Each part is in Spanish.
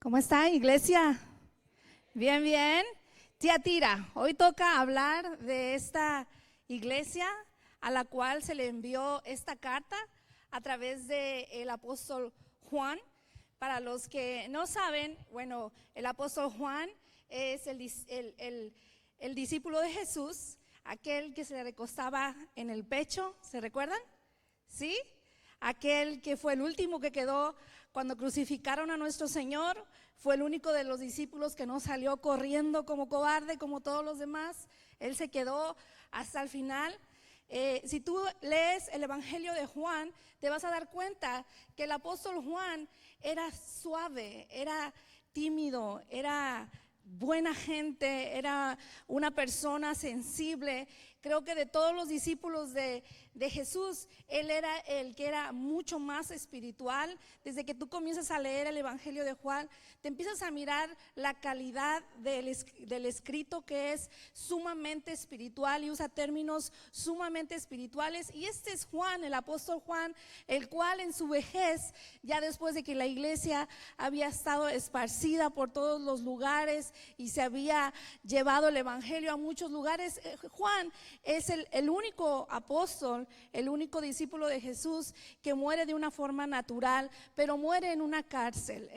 ¿Cómo está, iglesia? Bien, bien. Tiatira, hoy toca hablar de esta iglesia a la cual se le envió esta carta a través del apóstol Juan. Para los que no saben, bueno, el apóstol Juan es el discípulo de Jesús, aquel que se le recostaba en el pecho, ¿se recuerdan? ¿Sí? Aquel que fue el último que quedó cuando crucificaron a nuestro Señor. Fue el único de los discípulos que no salió corriendo como cobarde como todos los demás. Él se quedó hasta el final. Si tú lees el Evangelio de Juan, te vas a dar cuenta que el apóstol Juan era suave, era tímido, era buena gente, era una persona sensible. Creo que de todos los discípulos de Jesús, él era el que era mucho más espiritual. Desde que tú comienzas a leer el Evangelio de Juan, te empiezas a mirar la calidad del escrito, que es sumamente espiritual y usa términos sumamente espirituales. Y este es Juan, el apóstol Juan, el cual en su vejez, ya después de que la iglesia había estado esparcida por todos los lugares y se había llevado el Evangelio a muchos lugares, Juan es el único apóstol, el único discípulo de Jesús que muere de una forma natural, pero muere en una cárcel,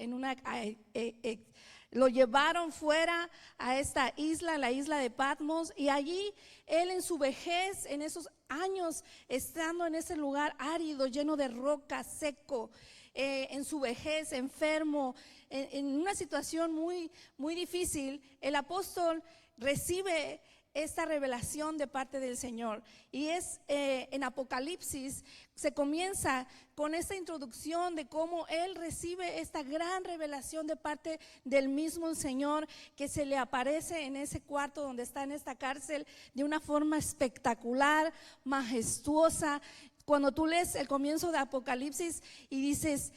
lo llevaron fuera a esta isla, la isla de Patmos, y allí él en su vejez, en esos años, estando en ese lugar árido, lleno de roca, seco, en su vejez, enfermo, en una situación muy, muy difícil, el apóstol recibe esta revelación de parte del Señor. Y es en Apocalipsis se comienza con esta introducción de cómo él recibe esta gran revelación de parte del mismo Señor, que se le aparece en ese cuarto donde está en esta cárcel de una forma espectacular, majestuosa. Cuando tú lees el comienzo de Apocalipsis y dices: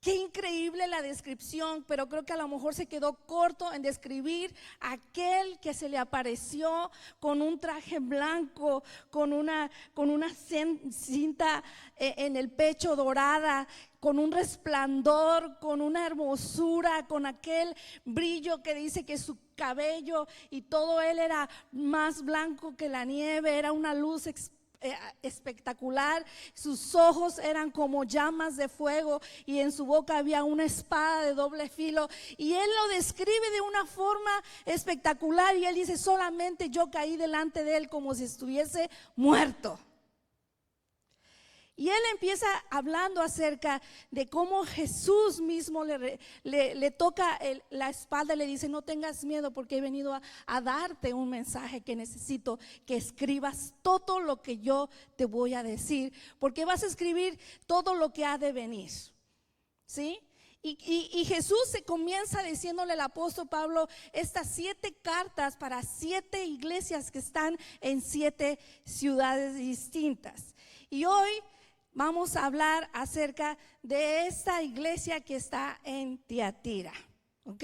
qué increíble la descripción, pero creo que a lo mejor se quedó corto en describir a aquel que se le apareció con un traje blanco, con una cinta en el pecho dorada, con un resplandor, con una hermosura, con aquel brillo que dice que su cabello y todo él era más blanco que la nieve, era una luz espectacular. Sus ojos eran como llamas de fuego y en su boca había una espada de doble filo, y él lo describe de una forma espectacular, y él dice: solamente yo caí delante de él como si estuviese muerto. Y él empieza hablando acerca de cómo Jesús mismo le toca la espalda y le dice: no tengas miedo, porque he venido a darte un mensaje que necesito que escribas todo lo que yo te voy a decir, porque vas a escribir todo lo que ha de venir, ¿sí? Y Jesús se comienza diciéndole al apóstol Pablo estas 7 cartas para 7 iglesias que están en 7 ciudades distintas. Y hoy vamos a hablar acerca de esta iglesia que está en Tiatira, ¿ok?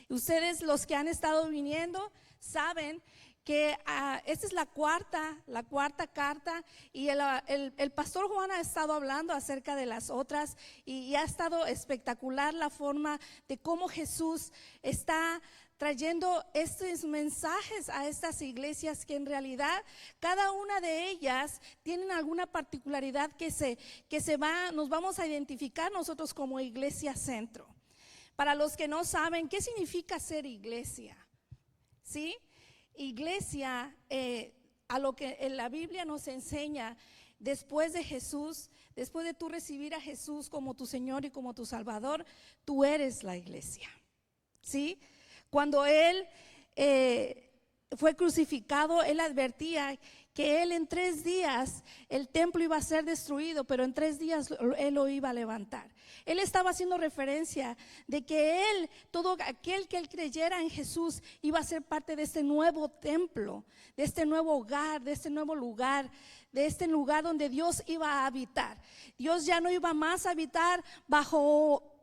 Ustedes, los que han estado viniendo, saben que esta es la cuarta carta, y el pastor Juan ha estado hablando acerca de las otras, y ha estado espectacular la forma de cómo Jesús está trayendo estos mensajes a estas iglesias, que en realidad cada una de ellas tienen alguna particularidad nos vamos a identificar nosotros como Iglesia Centro. Para los que no saben qué significa ser iglesia, ¿sí? Iglesia, a lo que en la Biblia nos enseña, después de Jesús, después de tú recibir a Jesús como tu Señor y como tu Salvador, tú eres la iglesia, ¿sí? Cuando él fue crucificado, él advertía que él en 3 días el templo iba a ser destruido, pero en 3 días él lo iba a levantar. Él estaba haciendo referencia de que él, todo aquel que él creyera en Jesús, iba a ser parte de este nuevo templo, de este nuevo hogar, de este nuevo lugar, de este lugar donde Dios iba a habitar. Dios ya no iba más a habitar bajo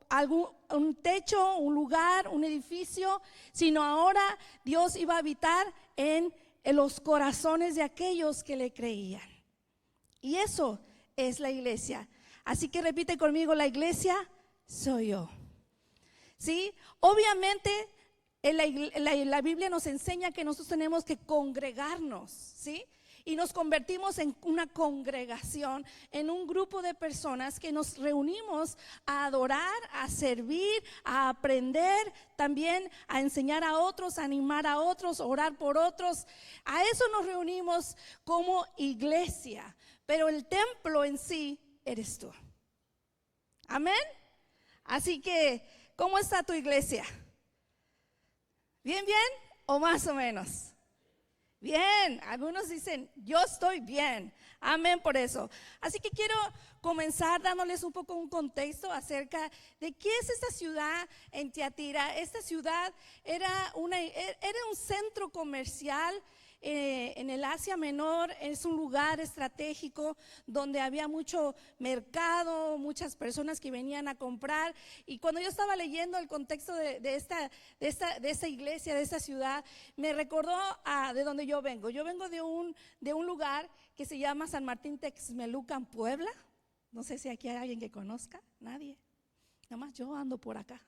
un techo, un lugar, un edificio, sino ahora Dios iba a habitar en los corazones de aquellos que le creían. Y eso es la iglesia. Así que repite conmigo: la iglesia soy yo. ¿sí? Obviamente la Biblia nos enseña que nosotros tenemos que congregarnos, ¿sí? Y nos convertimos en una congregación, en un grupo de personas que nos reunimos a adorar, a servir, a aprender, también a enseñar a otros, a animar a otros, a orar por otros. A eso nos reunimos como iglesia, pero el templo en sí eres tú. Amén. Así que, ¿cómo está tu iglesia? ¿Bien, bien o más o menos? Bien, algunos dicen, yo estoy bien. Amén por eso. Así que quiero comenzar dándoles un poco un contexto acerca de qué es esta ciudad en Tiatira. Esta ciudad era un centro comercial en el Asia Menor. Es un lugar estratégico donde había mucho mercado, muchas personas que venían a comprar. Y cuando yo estaba leyendo el contexto de esta iglesia, de esta ciudad, me recordó de donde yo vengo. Yo vengo de un lugar que se llama San Martín Texmelucan, Puebla. No sé si aquí hay alguien que conozca. Nadie. Nada más yo ando por acá.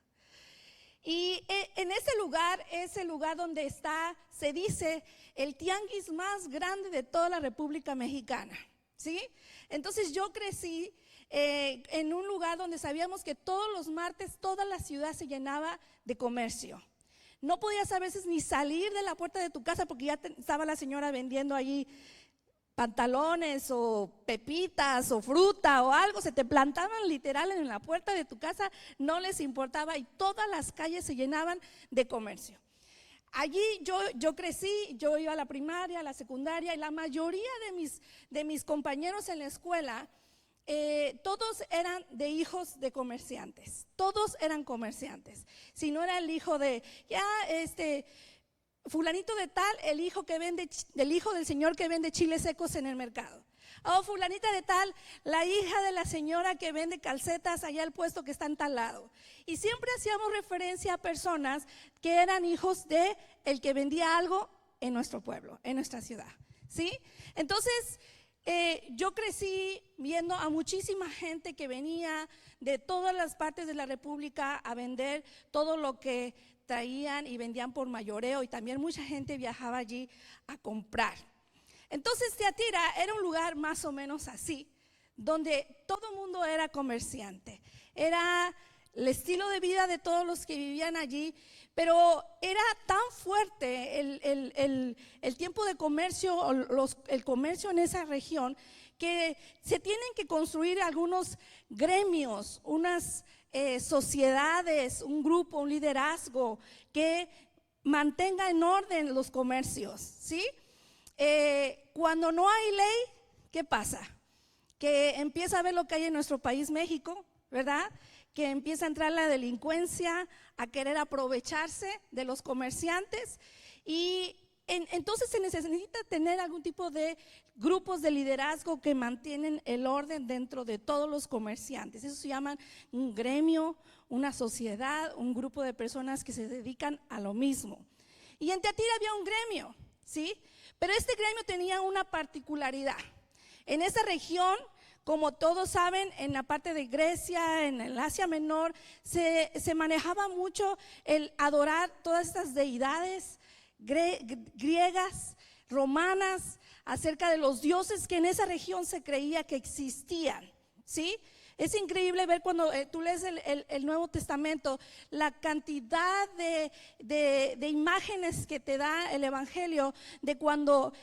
Y en ese lugar es el lugar donde está, se dice, el tianguis más grande de toda la República Mexicana, ¿sí? Entonces yo crecí en un lugar donde sabíamos que todos los martes toda la ciudad se llenaba de comercio. No podías a veces ni salir de la puerta de tu casa porque ya estaba la señora vendiendo allí pantalones o pepitas o fruta o algo, se te plantaban literal en la puerta de tu casa, no les importaba y todas las calles se llenaban de comercio. Allí yo crecí, yo iba a la primaria, a la secundaria y la mayoría de mis compañeros en la escuela, todos eran de hijos de comerciantes, todos eran comerciantes. Si no era el hijo de, fulanito de tal, el hijo del señor que vende chiles secos en el mercado. Oh, fulanita de tal, la hija de la señora que vende calcetas allá al puesto que está en tal lado. Y siempre hacíamos referencia a personas que eran hijos de el que vendía algo en nuestro pueblo, en nuestra ciudad, ¿sí? Entonces, yo crecí viendo a muchísima gente que venía de todas las partes de la República a vender todo lo que traían y vendían por mayoreo, y también mucha gente viajaba allí a comprar. Entonces Tiatira era un lugar más o menos así, donde todo el mundo era comerciante, era el estilo de vida de todos los que vivían allí, pero era tan fuerte el tiempo de comercio, el comercio en esa región, que se tienen que construir algunos gremios, unas sociedades, un grupo, un liderazgo que mantenga en orden los comercios, ¿sí? Cuando no hay ley, ¿qué pasa? Que empieza a ver lo que hay en nuestro país, México, ¿verdad? Que empieza a entrar la delincuencia, a querer aprovecharse de los comerciantes, y entonces se necesita tener algún tipo de grupos de liderazgo que mantienen el orden dentro de todos los comerciantes. Eso se llama un gremio, una sociedad, un grupo de personas que se dedican a lo mismo. Y en Tiatira había un gremio, ¿sí? Pero este gremio tenía una particularidad. En esa región, como todos saben, en la parte de Grecia, en el Asia Menor, se manejaba mucho el adorar todas estas deidades griegas, romanas, acerca de los dioses que en esa región se creía que existían, ¿sí? Es increíble ver cuando tú lees el Nuevo Testamento, la cantidad de imágenes que te da el Evangelio de cuando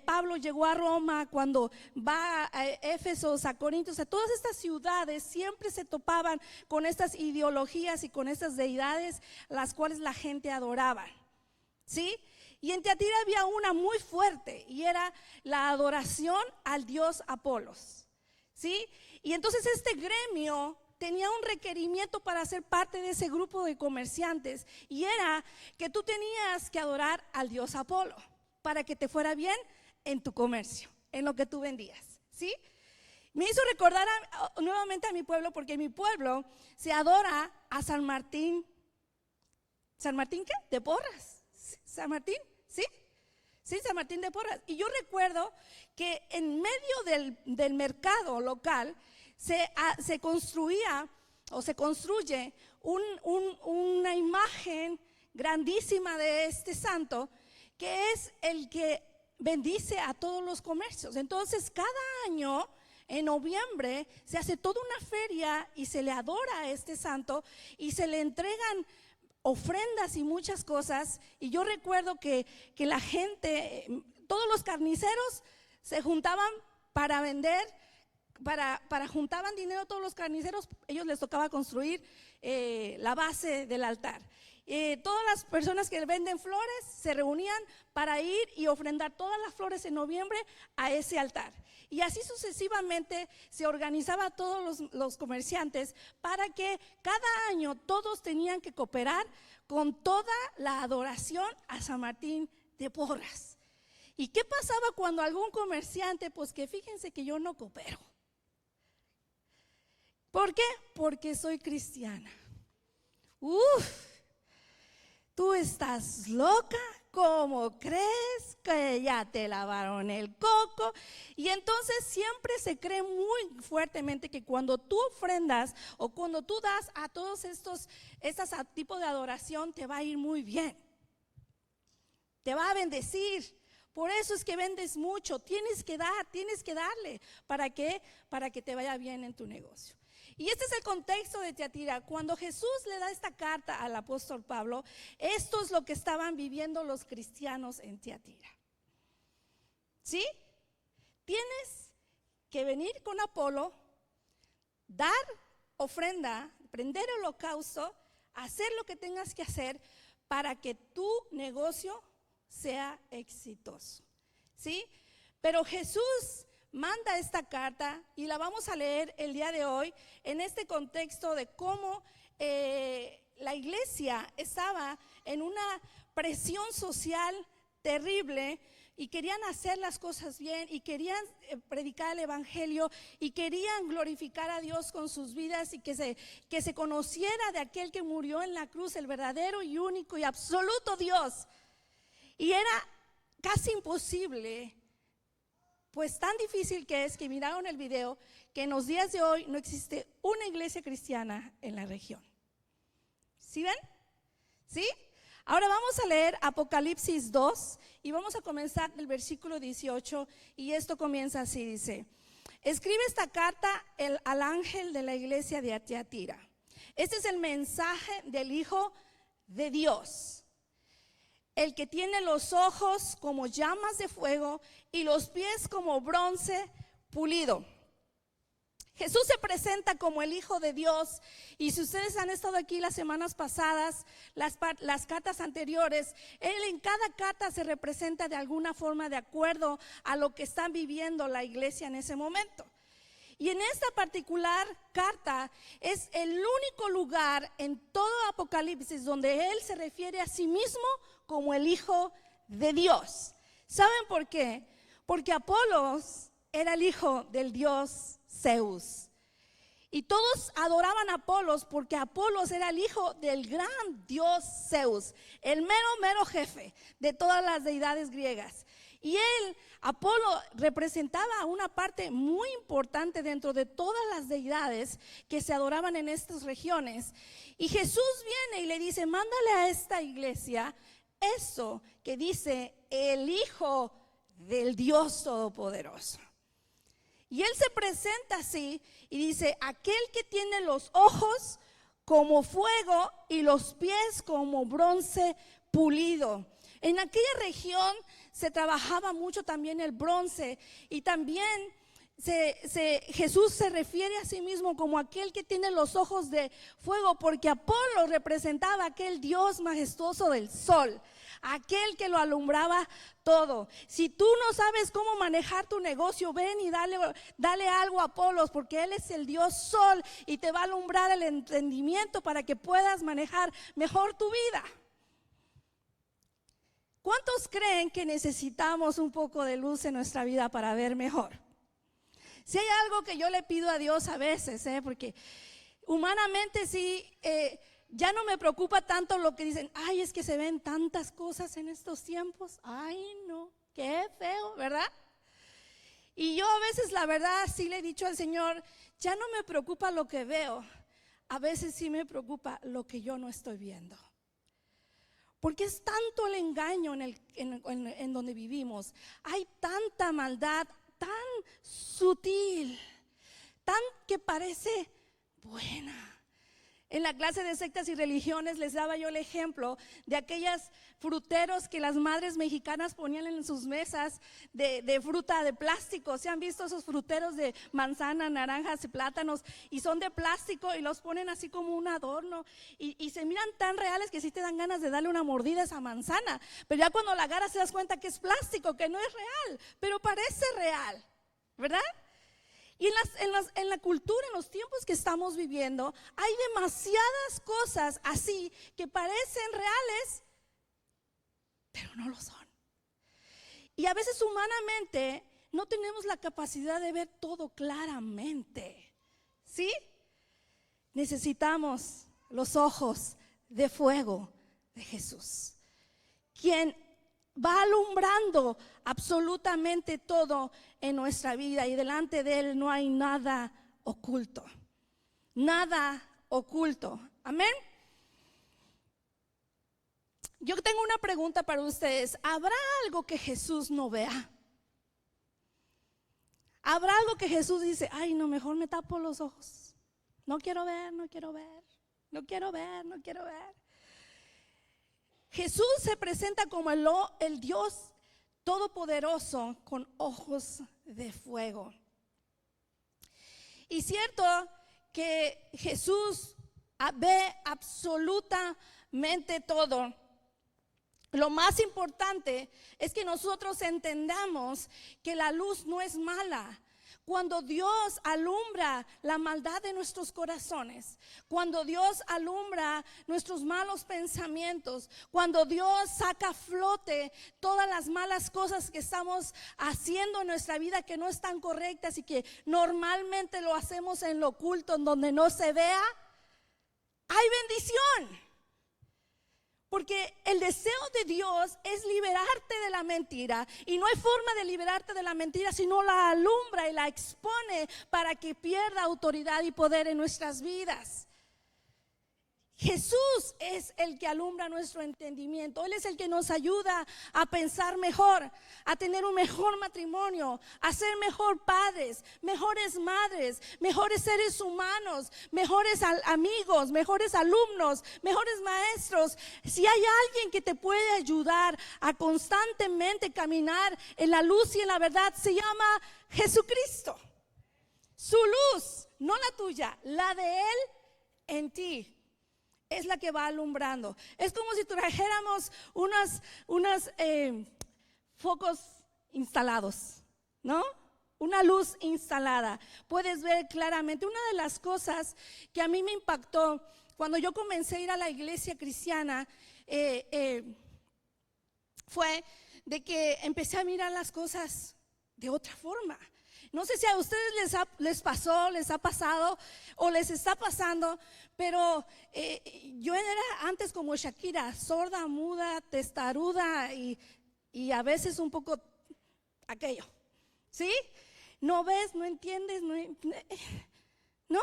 Pablo llegó a Roma, cuando va a Éfeso, a Corintios, a todas estas ciudades siempre se topaban con estas ideologías y con estas deidades las cuales la gente adoraba, ¿sí? Y en Tiatira había una muy fuerte y era la adoración al dios Apolos, ¿sí? Y entonces este gremio tenía un requerimiento para ser parte de ese grupo de comerciantes, y era que tú tenías que adorar al dios Apolo para que te fuera bien en tu comercio, en lo que tú vendías, ¿sí? Me hizo recordar nuevamente a mi pueblo, porque en mi pueblo se adora a San Martín. ¿San Martín qué? De Porras. ¿San Martín? ¿Sí? Sí, San Martín de Porras. Y yo recuerdo que en medio del mercado local se construía o se construye una imagen grandísima de este santo, que es el que bendice a todos los comercios. Entonces, cada año, en noviembre, se hace toda una feria y se le adora a este santo y se le entregan ofrendas y muchas cosas. Y yo recuerdo que la gente, todos los carniceros se juntaban para vender, juntaban dinero todos los carniceros. Ellos les tocaba construir la base del altar. Todas las personas que venden flores se reunían para ir y ofrendar todas las flores en noviembre a ese altar. Y así sucesivamente se organizaba a todos los comerciantes para que cada año todos tenían que cooperar con toda la adoración a San Martín de Porras. ¿Y qué pasaba cuando algún comerciante? Pues que fíjense que yo no coopero. ¿Por qué? Porque soy cristiana. Tú estás loca, ¿cómo crees que ya te lavaron el coco? Y entonces siempre se cree muy fuertemente que cuando tú ofrendas o cuando tú das a todos estos tipos de adoración, te va a ir muy bien, te va a bendecir. Por eso es que vendes mucho, tienes que darle. ¿Para qué? Para que te vaya bien en tu negocio. Y este es el contexto de Tiatira. Cuando Jesús le da esta carta al apóstol Pablo, esto es lo que estaban viviendo los cristianos en Tiatira. ¿Sí? Tienes que venir con Apolo, dar ofrenda, prender holocausto, hacer lo que tengas que hacer para que tu negocio sea exitoso. ¿Sí? Pero Jesús manda esta carta y la vamos a leer el día de hoy en este contexto de cómo la iglesia estaba en una presión social terrible y querían hacer las cosas bien y querían predicar el evangelio y querían glorificar a Dios con sus vidas y que se conociera de aquel que murió en la cruz, el verdadero y único y absoluto Dios. Y era casi imposible. Pues tan difícil que es que miraron el video que en los días de hoy no existe una iglesia cristiana en la región. ¿Sí ven? ¿Sí? Ahora vamos a leer Apocalipsis 2 y vamos a comenzar del versículo 18 y esto comienza así, dice: escribe esta carta al ángel de la iglesia de Tiatira. Este es el mensaje del Hijo de Dios, el que tiene los ojos como llamas de fuego y los pies como bronce pulido. Jesús se presenta como el Hijo de Dios, y si ustedes han estado aquí las semanas pasadas, las cartas anteriores, Él en cada carta se representa de alguna forma de acuerdo a lo que está viviendo la iglesia en ese momento. Y en esta particular carta es el único lugar en todo Apocalipsis donde Él se refiere a sí mismo como el Hijo de Dios. ¿Saben por qué? Porque Apolos era el hijo del dios Zeus. Y todos adoraban a Apolos porque Apolos era el hijo del gran dios Zeus, el mero jefe de todas las deidades griegas. Y Apolo representaba una parte muy importante dentro de todas las deidades que se adoraban en estas regiones. Y Jesús viene y le dice: mándale a esta iglesia eso que dice el Hijo del Dios Todopoderoso. Y Él se presenta así y dice: aquel que tiene los ojos como fuego y los pies como bronce pulido. En aquella región se trabajaba mucho también el bronce, y también Jesús se refiere a sí mismo como aquel que tiene los ojos de fuego, porque Apolo representaba aquel Dios majestuoso del sol, aquel que lo alumbraba todo. Si tú no sabes cómo manejar tu negocio, ven y dale algo a Apolos, porque él es el Dios sol y te va a alumbrar el entendimiento para que puedas manejar mejor tu vida. ¿Cuántos creen que necesitamos un poco de luz en nuestra vida para ver mejor? Si hay algo que yo le pido a Dios a veces, porque humanamente sí, ya no me preocupa tanto lo que dicen: ay, es que se ven tantas cosas en estos tiempos. Ay, no, qué feo, ¿verdad? Y yo a veces, la verdad, sí le he dicho al Señor: ya no me preocupa lo que veo. a veces sí me preocupa lo que yo no estoy viendo. Porque es tanto el engaño en donde vivimos. Hay tanta maldad, tan sutil, tan que parece buena. En la clase de sectas y religiones les daba yo el ejemplo de aquellos fruteros que las madres mexicanas ponían en sus mesas de fruta de plástico. ¿Se han visto esos fruteros de manzana, naranjas y plátanos? Y son de plástico y los ponen así como un adorno. Y se miran tan reales que sí te dan ganas de darle una mordida a esa manzana. Pero ya cuando la agarras te das cuenta que es plástico, que no es real, pero parece real, ¿verdad? Y en la cultura, en los tiempos que estamos viviendo, hay demasiadas cosas así que parecen reales, pero no lo son. Y a veces humanamente no tenemos la capacidad de ver todo claramente, ¿sí? Necesitamos los ojos de fuego de Jesús, quien va alumbrando absolutamente todo en nuestra vida, y delante de Él no hay nada oculto. Nada oculto. Amén. Yo tengo una pregunta para ustedes. ¿Habrá algo que Jesús no vea? ¿Habrá algo que Jesús dice, ay no, mejor me tapo los ojos? No quiero ver, no quiero ver, no quiero ver, no quiero ver. Jesús se presenta como el Dios todopoderoso con ojos de fuego. Y cierto que Jesús ve absolutamente todo. Lo más importante es que nosotros entendamos que la luz no es mala. Cuando Dios alumbra la maldad de nuestros corazones, cuando Dios alumbra nuestros malos pensamientos, cuando Dios saca a flote todas las malas cosas que estamos haciendo en nuestra vida que no están correctas y que normalmente lo hacemos en lo oculto, en donde no se vea, hay bendición. Porque el deseo de Dios es liberarte de la mentira, y no hay forma de liberarte de la mentira si no la alumbra y la expone para que pierda autoridad y poder en nuestras vidas. Jesús es el que alumbra nuestro entendimiento. Él es el que nos ayuda a pensar mejor, a tener un mejor matrimonio, a ser mejor padres, mejores madres, mejores seres humanos, mejores amigos, mejores alumnos, mejores maestros. Si hay alguien que te puede ayudar a constantemente caminar en la luz y en la verdad, se llama Jesucristo. Su luz, no la tuya, la de Él en ti, es la que va alumbrando. Es como si trajéramos unos focos instalados, ¿no? Una luz instalada. Puedes ver claramente. Una de las cosas que a mí me impactó cuando yo comencé a ir a la iglesia cristiana fue de que empecé a mirar las cosas de otra forma. No sé si a ustedes les pasó, les ha pasado o les está pasando, pero yo era antes como Shakira, sorda, muda, testaruda y a veces un poco aquello, ¿sí? No ves, no entiendes, ¿no?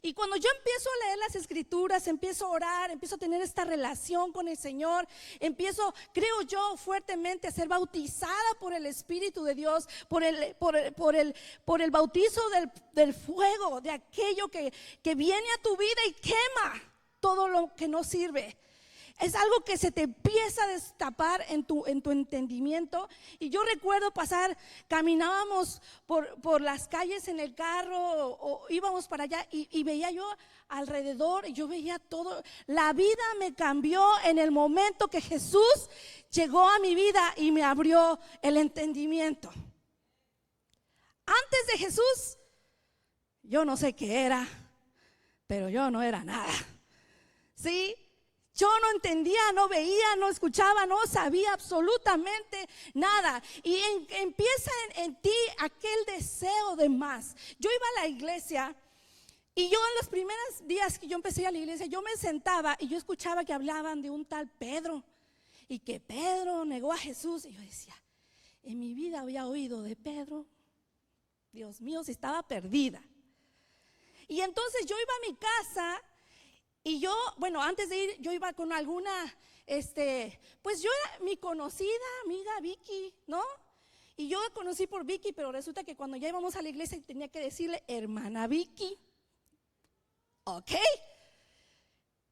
Y cuando yo empiezo a leer las escrituras, empiezo a orar, empiezo a tener esta relación con el Señor, creo yo fuertemente, a ser bautizada por el Espíritu de Dios, por el bautizo del fuego, de aquello que viene a tu vida y quema todo lo que no sirve. Es algo que se te empieza a destapar en tu entendimiento. Y yo recuerdo caminábamos por las calles en el carro o íbamos para allá y veía yo alrededor, y yo veía todo. La vida me cambió en el momento que Jesús llegó a mi vida y me abrió el entendimiento. Antes de Jesús, yo no sé qué era, pero yo no era nada, ¿sí? Yo no entendía, no veía, no escuchaba, no sabía absolutamente nada. Y empieza en ti aquel deseo de más. Yo iba a la iglesia y yo en los primeros días que yo empecé a ir a la iglesia, yo me sentaba y yo escuchaba que hablaban de un tal Pedro y que Pedro negó a Jesús. Y yo decía, en mi vida había oído de Pedro. Dios mío, si estaba perdida. Y entonces yo iba a mi casa Y yo, bueno, antes de ir, yo iba con alguna, pues yo era mi conocida amiga Vicky, ¿no? Y yo la conocí por Vicky, pero resulta que cuando ya íbamos a la iglesia tenía que decirle hermana Vicky. Ok.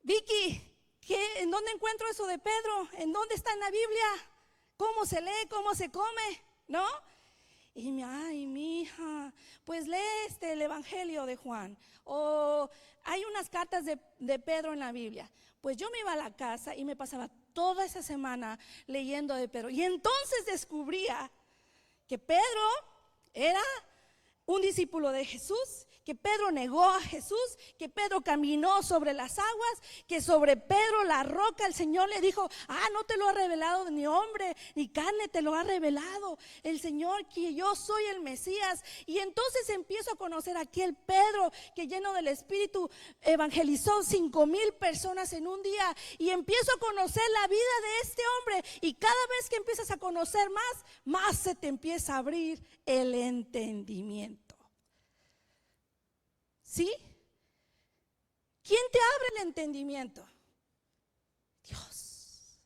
Vicky, ¿en dónde encuentro eso de Pedro? ¿En dónde está en la Biblia? ¿Cómo se lee? ¿Cómo se come? ¿No? Y mi hija, pues lee el Evangelio de Juan. O hay unas cartas de Pedro en la Biblia. Pues yo me iba a la casa y me pasaba toda esa semana leyendo de Pedro. Y entonces descubría que Pedro era un discípulo de Jesús, que Pedro negó a Jesús, que Pedro caminó sobre las aguas, que sobre Pedro la roca el Señor le dijo, no te lo ha revelado ni hombre ni carne, te lo ha revelado el Señor, que yo soy el Mesías. Y entonces empiezo a conocer a aquel Pedro que lleno del Espíritu evangelizó 5,000 personas en un día, y empiezo a conocer la vida de este hombre, y cada vez que empiezas a conocer más se te empieza a abrir el entendimiento. ¿Sí? ¿Quién te abre el entendimiento? Dios.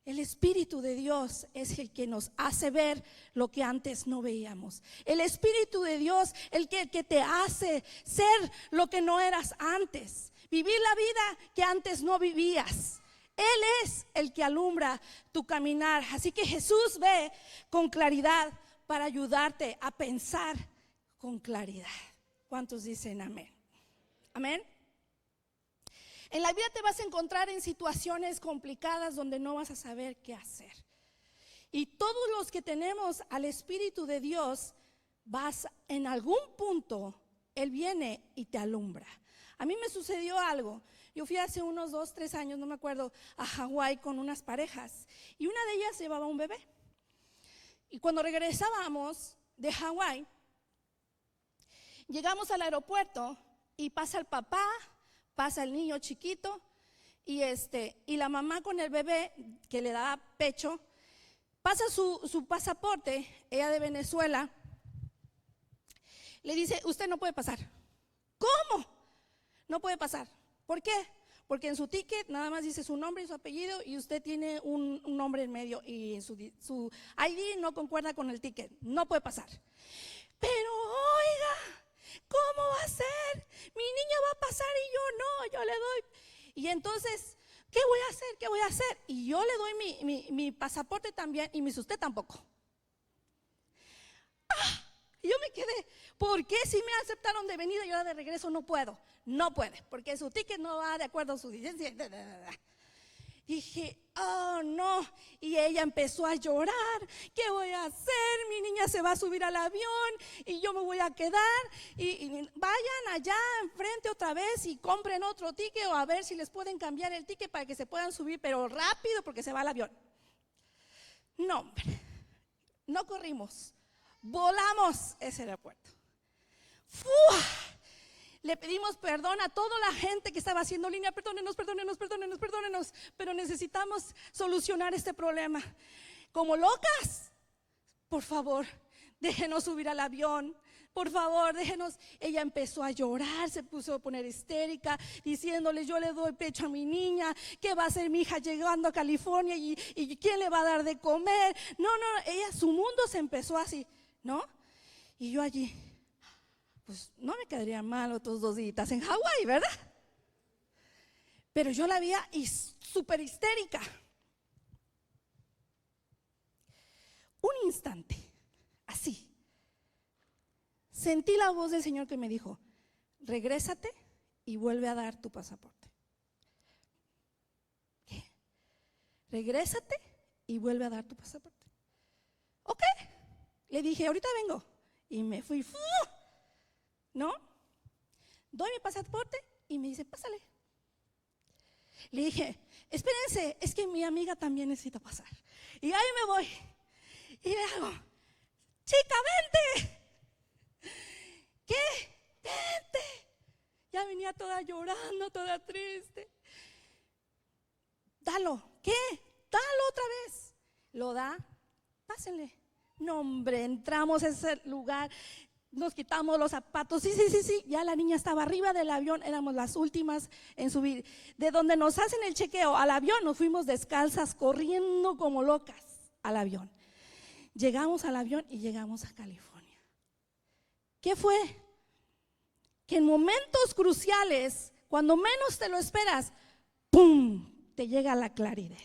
El Espíritu de Dios es el que nos hace ver lo que antes no veíamos. El Espíritu de Dios, el que te hace ser lo que no eras antes. Vivir la vida que antes no vivías. Él es el que alumbra tu caminar. Así que Jesús ve con claridad para ayudarte a pensar con claridad. ¿Cuántos dicen amén? Amén. En la vida te vas a encontrar en situaciones complicadas donde no vas a saber qué hacer. Y todos los que tenemos al Espíritu de Dios, en algún punto, Él viene y te alumbra. A mí me sucedió algo. Yo fui hace unos 2, 3 años, no me acuerdo, a Hawái con unas parejas. Y una de ellas llevaba un bebé. Y cuando regresábamos de Hawái, llegamos al aeropuerto y pasa el papá, pasa el niño chiquito y la mamá con el bebé que le da pecho, pasa su pasaporte, ella de Venezuela, le dice, usted no puede pasar. ¿Cómo? No puede pasar. ¿Por qué? Porque en su ticket nada más dice su nombre y su apellido, y usted tiene un nombre en medio y su ID no concuerda con el ticket, no puede pasar. Pero oiga, ¿cómo va a ser? Mi niño va a pasar y yo no, yo le doy. Y entonces, ¿qué voy a hacer? ¿Qué voy a hacer? Y yo le doy mi pasaporte también, y me dice, usted tampoco. Y yo me quedé, ¿por qué si me aceptaron de venida y ahora de regreso no puedo? No puede, porque su ticket no va de acuerdo a su licencia. Dije, oh no. Y ella empezó a llorar. ¿Qué voy a hacer? Mi niña se va a subir al avión y yo me voy a quedar. Y vayan allá enfrente otra vez y compren otro ticket, o a ver si les pueden cambiar el ticket para que se puedan subir, pero rápido porque se va al avión. No, hombre, no corrimos, volamos ese aeropuerto. ¡Fua! Le pedimos perdón a toda la gente que estaba haciendo línea. Perdónenos, pero necesitamos solucionar este problema. Como locas, por favor, déjenos subir al avión. Por favor, déjenos. Ella empezó a llorar, se puso a poner histérica, diciéndole, yo le doy pecho a mi niña, ¿qué va a hacer mi hija llegando a California? ¿Y quién le va a dar de comer? No, su mundo se empezó así, ¿no? Y yo allí, pues no me quedaría mal otros 2 días en Hawái, ¿verdad? Pero yo la veía súper histérica. Un instante, así, sentí la voz del Señor que me dijo, regrésate y vuelve a dar tu pasaporte. ¿Qué? Regrésate y vuelve a dar tu pasaporte. Ok, le dije, ahorita vengo. Y me fui, ¿no? Doy mi pasaporte y me dice, pásale. Le dije, espérense, es que mi amiga también necesita pasar. Y ahí me voy. Y le hago, chica, vente. ¿Qué? Vente. Ya venía toda llorando, toda triste. Dalo. ¿Qué? Dalo otra vez. Lo da, pásenle. No, hombre, entramos a ese lugar nos quitamos los zapatos, sí, ya la niña estaba arriba del avión, éramos las últimas en subir. De donde nos hacen el chequeo al avión, nos fuimos descalzas, corriendo como locas al avión. Llegamos al avión y llegamos a California. ¿Qué fue? Que en momentos cruciales, cuando menos te lo esperas, ¡pum!, te llega la claridad.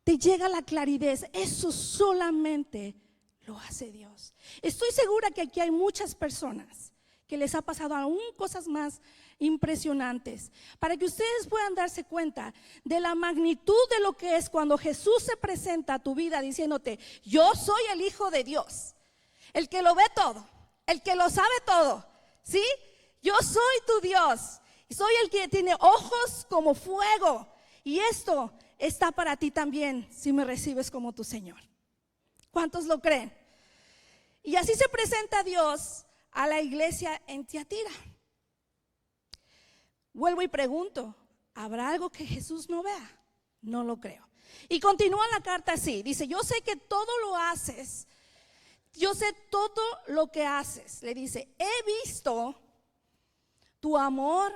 Te llega la claridad. Eso solamente lo hace Dios. Estoy segura que aquí hay muchas personas que les ha pasado aún cosas más impresionantes, para que ustedes puedan darse cuenta de la magnitud de lo que es cuando Jesús se presenta a tu vida diciéndote: yo soy el Hijo de Dios, el que lo ve todo, el que lo sabe todo, ¿sí? Yo soy tu Dios, y soy el que tiene ojos como fuego, y esto está para ti también si me recibes como tu Señor. ¿Cuántos lo creen? Y así se presenta Dios a la iglesia en Tiatira. Vuelvo y pregunto, ¿habrá algo que Jesús no vea? No lo creo. Y continúa la carta así, dice: yo sé que todo lo haces, yo sé todo lo que haces. Le dice: he visto tu amor,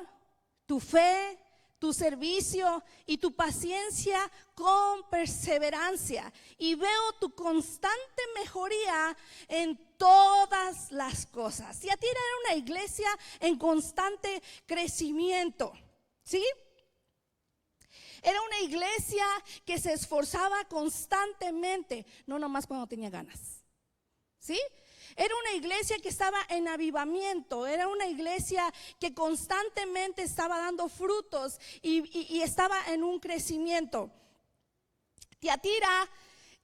tu fe, tu servicio y tu paciencia con perseverancia, y veo tu constante mejoría en todas las cosas. Tiatira era una iglesia en constante crecimiento, ¿sí? Era una iglesia que se esforzaba constantemente, no nomás cuando tenía ganas, ¿sí? Era una iglesia que estaba en avivamiento, era una iglesia que constantemente estaba dando frutos y estaba en un crecimiento. Tiatira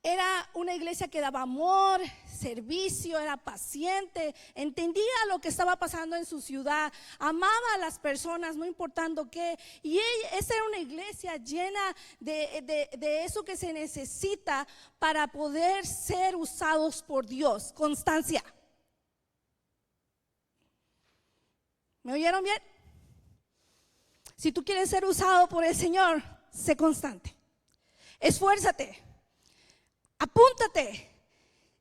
era una iglesia que daba amor, servicio, era paciente, entendía lo que estaba pasando en su ciudad, amaba a las personas, no importando qué. Y esa era una iglesia llena de eso que se necesita para poder ser usados por Dios: constancia. ¿Me oyeron bien? Si tú quieres ser usado por el Señor, sé constante, esfuérzate, apúntate.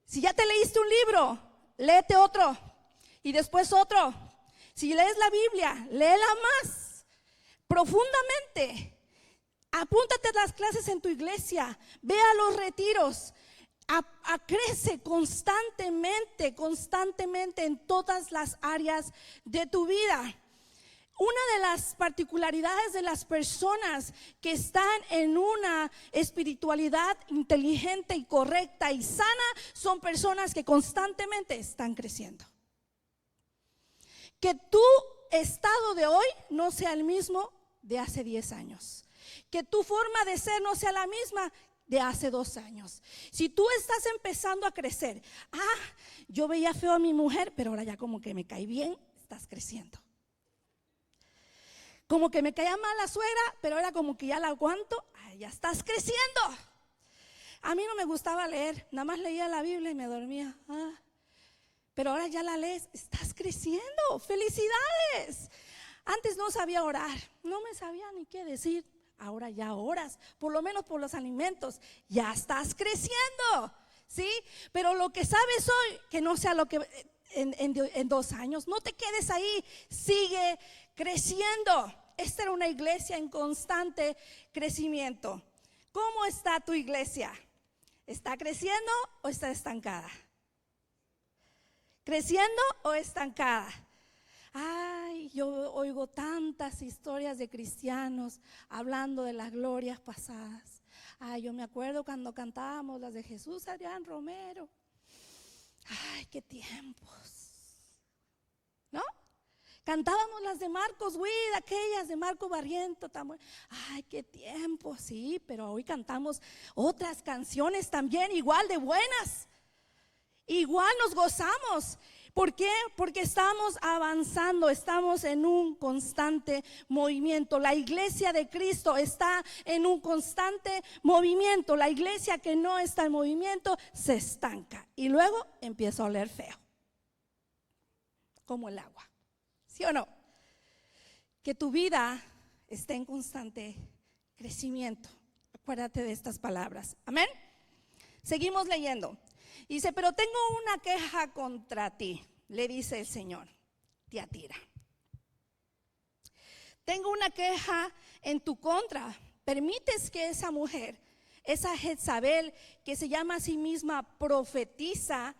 Si ya te leíste un libro, léete otro y después otro. Si lees la Biblia, léela más profundamente. Apúntate a las clases en tu iglesia, ve a los retiros, crece constantemente en todas las áreas de tu vida. Una de las particularidades de las personas que están en una espiritualidad inteligente y correcta y sana son personas que constantemente están creciendo. Que tu estado de hoy no sea el mismo de hace 10 años. Que tu forma de ser no sea la misma de hace 2 años. Si tú estás empezando a crecer, yo veía feo a mi mujer, pero ahora ya como que me cae bien, estás creciendo. Como que me caía mal la suegra, pero ahora como que ya la aguanto, ya estás creciendo. A mí no me gustaba leer, nada más leía la Biblia y me dormía. Pero ahora ya la lees, estás creciendo, felicidades. Antes no sabía orar, no me sabía ni qué decir. Ahora ya oras, por lo menos por los alimentos, ya estás creciendo, ¿sí? Pero lo que sabes hoy, que no sea lo que en 2 años. No te quedes ahí, sigue creciendo. Esta era una iglesia en constante crecimiento. ¿Cómo está tu iglesia? ¿Está creciendo o está estancada? ¿Creciendo o estancada? Yo oigo tantas historias de cristianos hablando de las glorias pasadas. Yo me acuerdo cuando cantábamos las de Jesús Adrián Romero. Qué tiempos, ¿no? Cantábamos las de Marcos Witt, aquellas de Marco Barriento. Qué tiempos, sí, pero hoy cantamos otras canciones también igual de buenas. Igual nos gozamos. ¿Por qué? Porque estamos avanzando, estamos en un constante movimiento. La iglesia de Cristo está en un constante movimiento. La iglesia que no está en movimiento se estanca y luego empieza a oler feo, como el agua. ¿Sí o no? Que tu vida esté en constante crecimiento. Acuérdate de estas palabras. Amén. Seguimos leyendo. Dice, pero tengo una queja contra ti, le dice el Señor, Tiatira. Tengo una queja en tu contra. ¿Permites que esa mujer, esa Jezabel, que se llama a sí misma profetisa,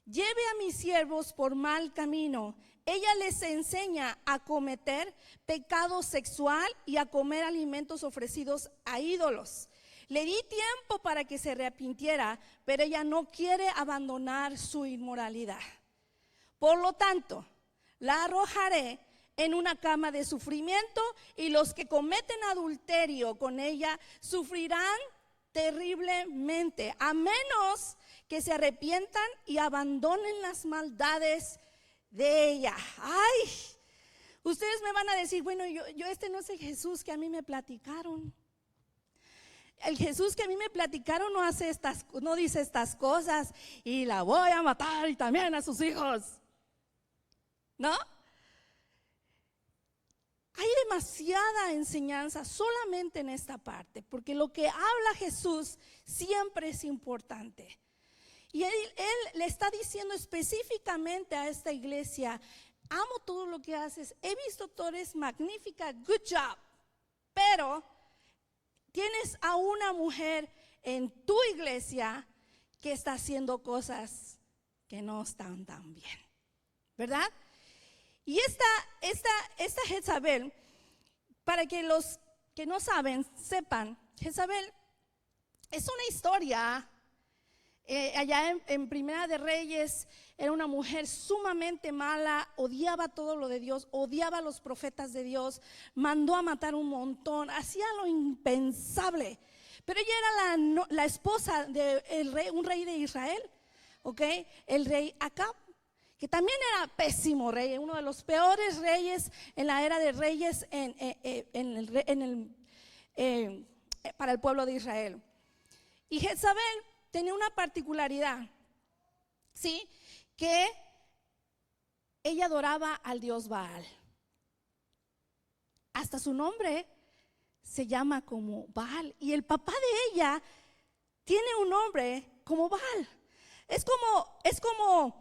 lleve a mis siervos por mal camino? Ella les enseña a cometer pecado sexual y a comer alimentos ofrecidos a ídolos. Le di tiempo para que se arrepintiera, pero ella no quiere abandonar su inmoralidad. Por lo tanto, la arrojaré en una cama de sufrimiento, y los que cometen adulterio con ella sufrirán terriblemente, a menos que se arrepientan y abandonen las maldades de ella. Ay, ustedes me van a decir, bueno, yo este no es el Jesús que a mí me platicaron. El Jesús que a mí me platicaron no dice estas cosas, y la voy a matar y también a sus hijos, ¿no? Hay demasiada enseñanza solamente en esta parte, porque lo que habla Jesús siempre es importante. Y él le está diciendo específicamente a esta iglesia: amo todo lo que haces, he visto tú eres magnífica, good job, pero tienes a una mujer en tu iglesia que está haciendo cosas que no están tan bien, ¿verdad? Y esta Jezabel, para que los que no saben, sepan, Jezabel es una historia. Allá en Primera de Reyes, era una mujer sumamente mala, odiaba todo lo de Dios, odiaba a los profetas de Dios, mandó a matar un montón, hacía lo impensable. Pero ella era la esposa de un rey de Israel, ¿ok? El rey Acab, que también era pésimo rey, uno de los peores reyes en la era de reyes para el pueblo de Israel. Y Jezabel tenía una particularidad, ¿sí? Que ella adoraba al dios Baal. Hasta su nombre se llama como Baal. Y el papá de ella tiene un nombre como Baal. Es como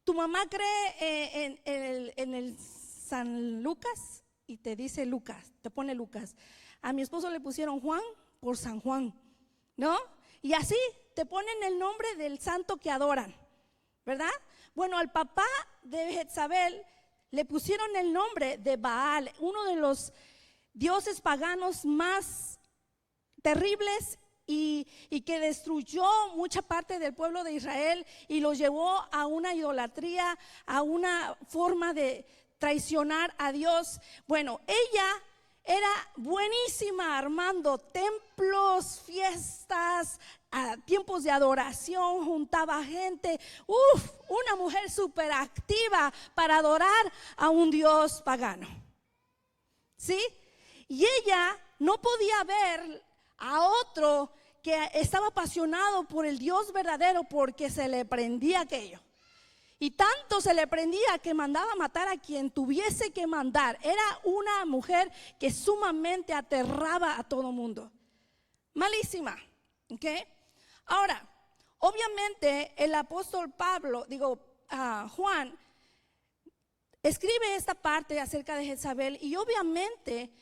tu mamá cree en el San Lucas y te dice Lucas, te pone Lucas. A mi esposo le pusieron Juan por San Juan, ¿no? Y así te ponen el nombre del santo que adoran, ¿verdad? Bueno, al papá de Jezabel le pusieron el nombre de Baal, uno de los dioses paganos más terribles y que destruyó mucha parte del pueblo de Israel y los llevó a una idolatría, a una forma de traicionar a Dios. Bueno, ella era buenísima armando templos, fiestas, tiempos de adoración, juntaba gente. Una mujer súper activa para adorar a un dios pagano, ¿sí? Y ella no podía ver a otro que estaba apasionado por el Dios verdadero, porque se le prendía aquello. Y tanto se le prendía que mandaba matar a quien tuviese que mandar. Era una mujer que sumamente aterraba a todo mundo. Malísima, ¿ok? Ahora, obviamente el apóstol Juan escribe esta parte acerca de Jezabel, y obviamente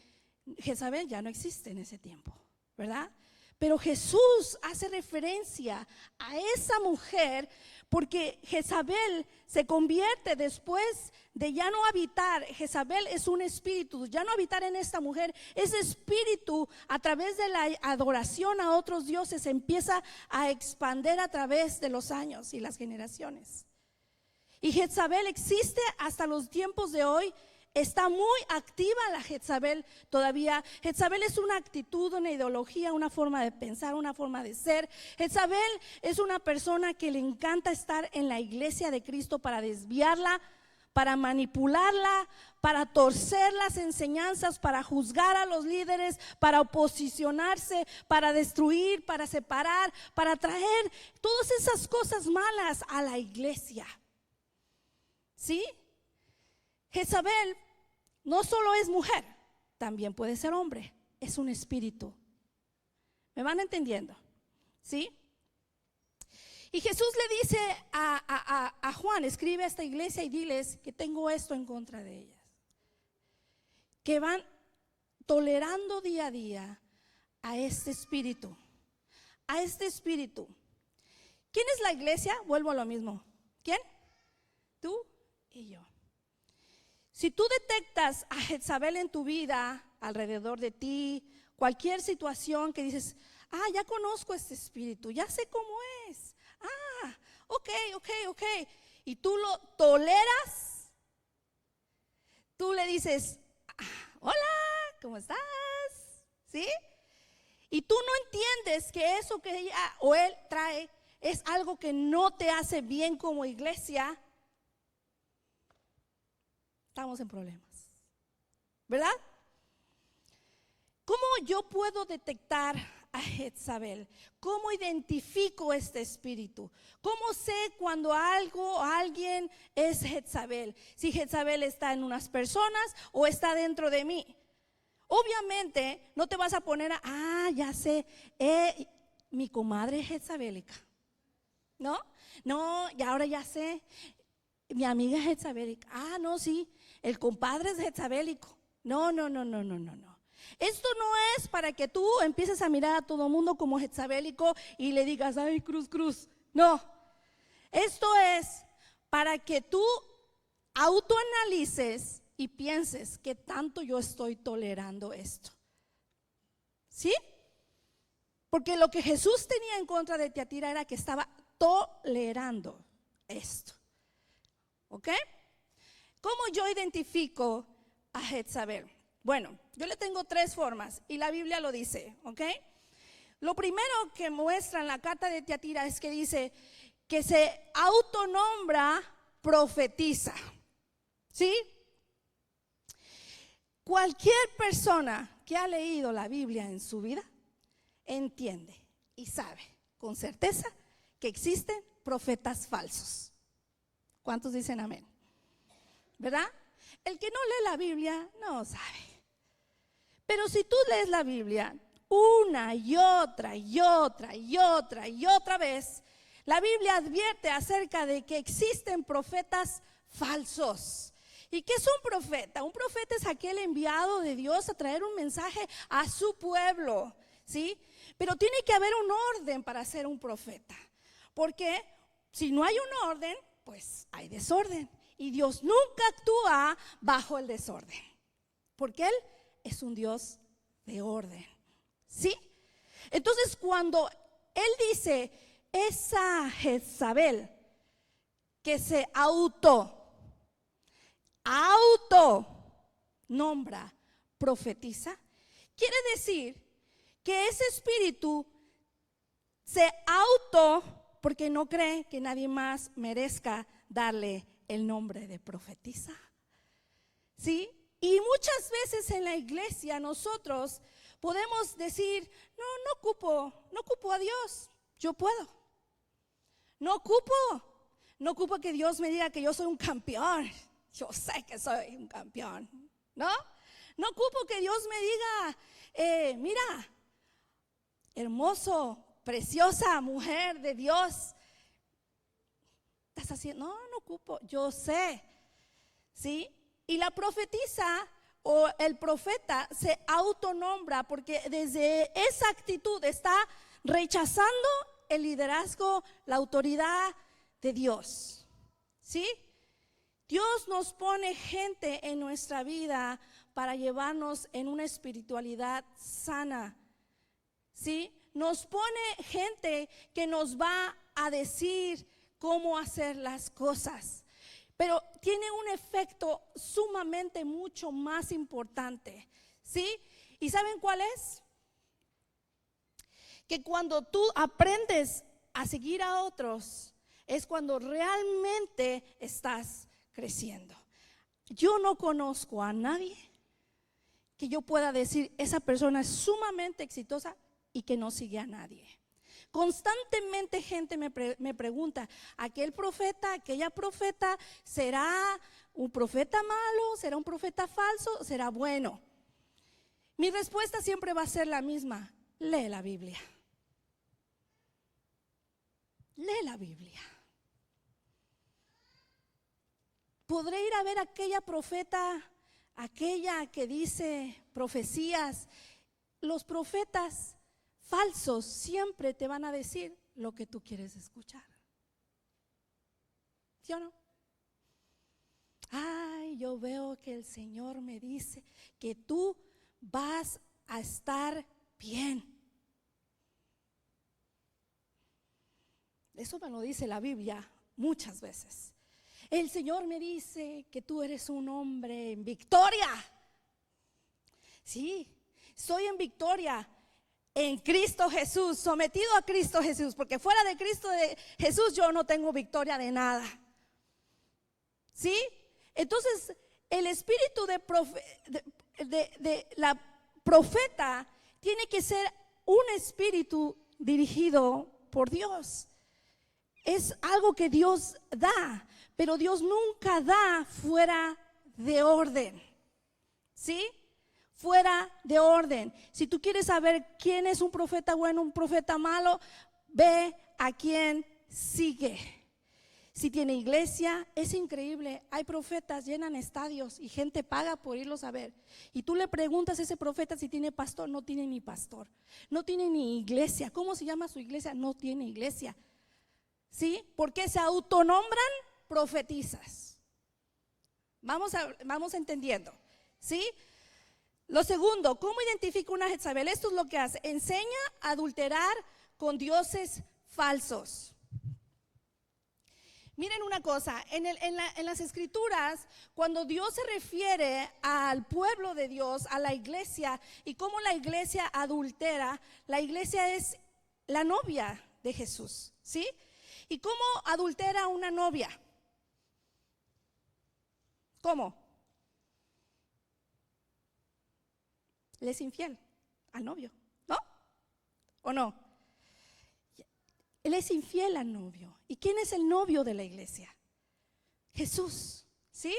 Jezabel ya no existe en ese tiempo, ¿verdad? Pero Jesús hace referencia a esa mujer porque Jezabel se convierte después de ya no habitar. Jezabel es un espíritu, ya no habitar en esta mujer. Ese espíritu, a través de la adoración a otros dioses, empieza a expandir a través de los años y las generaciones. Y Jezabel existe hasta los tiempos de hoy. Está muy activa la Jezabel todavía. Jezabel es una actitud, una ideología, una forma de pensar, una forma de ser. Jezabel es una persona que le encanta estar en la iglesia de Cristo para desviarla, para manipularla, para torcer las enseñanzas, para juzgar a los líderes, para oposicionarse, para destruir, para separar, para traer todas esas cosas malas a la iglesia. ¿Sí? Jezabel no solo es mujer, también puede ser hombre, es un espíritu. ¿Me van entendiendo? ¿Sí? Y Jesús le dice a Juan, escribe a esta iglesia y diles que tengo esto en contra de ellas, que van tolerando día a día a este espíritu, a este espíritu. ¿Quién es la iglesia? Vuelvo a lo mismo. ¿Quién? Tú y yo. Si tú detectas a Jezabel en tu vida, alrededor de ti, cualquier situación que dices, ya conozco este espíritu, ya sé cómo es. Ok. Y tú lo toleras, tú le dices, hola, ¿cómo estás? ¿Sí? Y tú no entiendes que eso que ella o él trae es algo que no te hace bien como iglesia. Estamos en problemas, ¿verdad? ¿Cómo yo puedo detectar a Jezabel? ¿Cómo identifico este espíritu? ¿Cómo sé cuando algo o alguien es Jezabel? Si Jezabel está en unas personas o está dentro de mí. Obviamente no te vas a poner ya sé, mi comadre es jezabélica. No, y ahora ya sé, mi amiga es jezabélica. No, sí, el compadre es jezabélico. No. Esto no es para que tú empieces a mirar a todo mundo como jezabélico y le digas, ay, cruz. No, esto es para que tú autoanalices y pienses que tanto yo estoy tolerando esto. ¿Sí? Porque lo que Jesús tenía en contra de Tiatira era que estaba tolerando esto. ¿Ok? ¿Cómo yo identifico a Jezabel? Bueno, yo le tengo 3 formas y la Biblia lo dice, ¿ok? Lo primero que muestra en la carta de Tiatira es que dice que se autonombra profetiza, ¿sí? Cualquier persona que ha leído la Biblia en su vida entiende y sabe con certeza que existen profetas falsos. ¿Cuántos dicen amén? ¿Verdad? El que no lee la Biblia no sabe. Pero si tú lees la Biblia una y otra vez, la Biblia advierte acerca de que existen profetas falsos. ¿Y qué es un profeta? Un profeta es aquel enviado de Dios a traer un mensaje a su pueblo, ¿sí? Pero tiene que haber un orden para ser un profeta, porque si no hay un orden, pues hay desorden. Y Dios nunca actúa bajo el desorden, porque Él es un Dios de orden, ¿sí? Entonces cuando Él dice, esa Jezabel que se auto nombra, profetiza, quiere decir que ese espíritu se porque no cree que nadie más merezca darle el nombre de profetisa, ¿sí? Y muchas veces en la iglesia nosotros podemos decir, no ocupo a Dios, yo puedo. No ocupo que Dios me diga que yo soy un campeón. Yo sé que soy un campeón, ¿no? No ocupo que Dios me diga, mira, hermoso, preciosa mujer de Dios, estás haciendo, no ocupo, yo sé, ¿sí? Y la profetisa o el profeta se autonombra porque desde esa actitud está rechazando el liderazgo, la autoridad de Dios, ¿sí? Dios nos pone gente en nuestra vida para llevarnos en una espiritualidad sana, ¿sí? Nos pone gente que nos va a decir cómo hacer las cosas, pero tiene un efecto sumamente mucho más importante, ¿sí? ¿Y saben cuál es? Que cuando tú aprendes a seguir a otros, es cuando realmente estás creciendo. Yo no conozco a nadie que yo pueda decir, esa persona es sumamente exitosa y que no sigue a nadie. Constantemente gente me pregunta, aquel profeta, aquella profeta, ¿será un profeta malo? ¿Será un profeta falso? ¿Será bueno? Mi respuesta siempre va a ser la misma: lee la Biblia. lee la Biblia. Podré ir a ver a aquella profeta, aquella que dice profecías. Los profetas falsos siempre te van a decir lo que tú quieres escuchar. ¿Sí o no? Ay, yo veo que el Señor me dice que tú vas a estar bien. Eso me lo dice la Biblia muchas veces. El Señor me dice que tú eres un hombre en victoria. Sí, soy en victoria en Cristo Jesús, sometido a Cristo Jesús, porque fuera de Cristo Jesús yo no tengo victoria de nada. ¿Sí? Entonces, el espíritu de la profeta tiene que ser un espíritu dirigido por Dios. Es algo que Dios da, pero Dios nunca da fuera de orden. ¿Sí? Fuera de orden. Si tú quieres saber quién es un profeta bueno, un profeta malo, ve a quién sigue. Si tiene iglesia, es increíble. Hay profetas, llenan estadios y gente paga por irlos a ver. Y tú le preguntas a ese profeta si tiene pastor, no tiene ni pastor. No tiene ni iglesia. ¿Cómo se llama su iglesia? No tiene iglesia. ¿Sí? Porque se autonombran profetizas. Vamos entendiendo. ¿Sí? Lo segundo, ¿cómo identifica una Jezabel? Esto es lo que hace. Enseña a adulterar con dioses falsos. Miren una cosa, en las escrituras, cuando Dios se refiere al pueblo de Dios, a la iglesia, y cómo la iglesia adultera, la iglesia es la novia de Jesús, ¿sí? ¿Y cómo adultera una novia? ¿Cómo? Le es infiel al novio, ¿no? ¿O no? Él es infiel al novio. ¿Y quién es el novio de la iglesia? Jesús, ¿sí?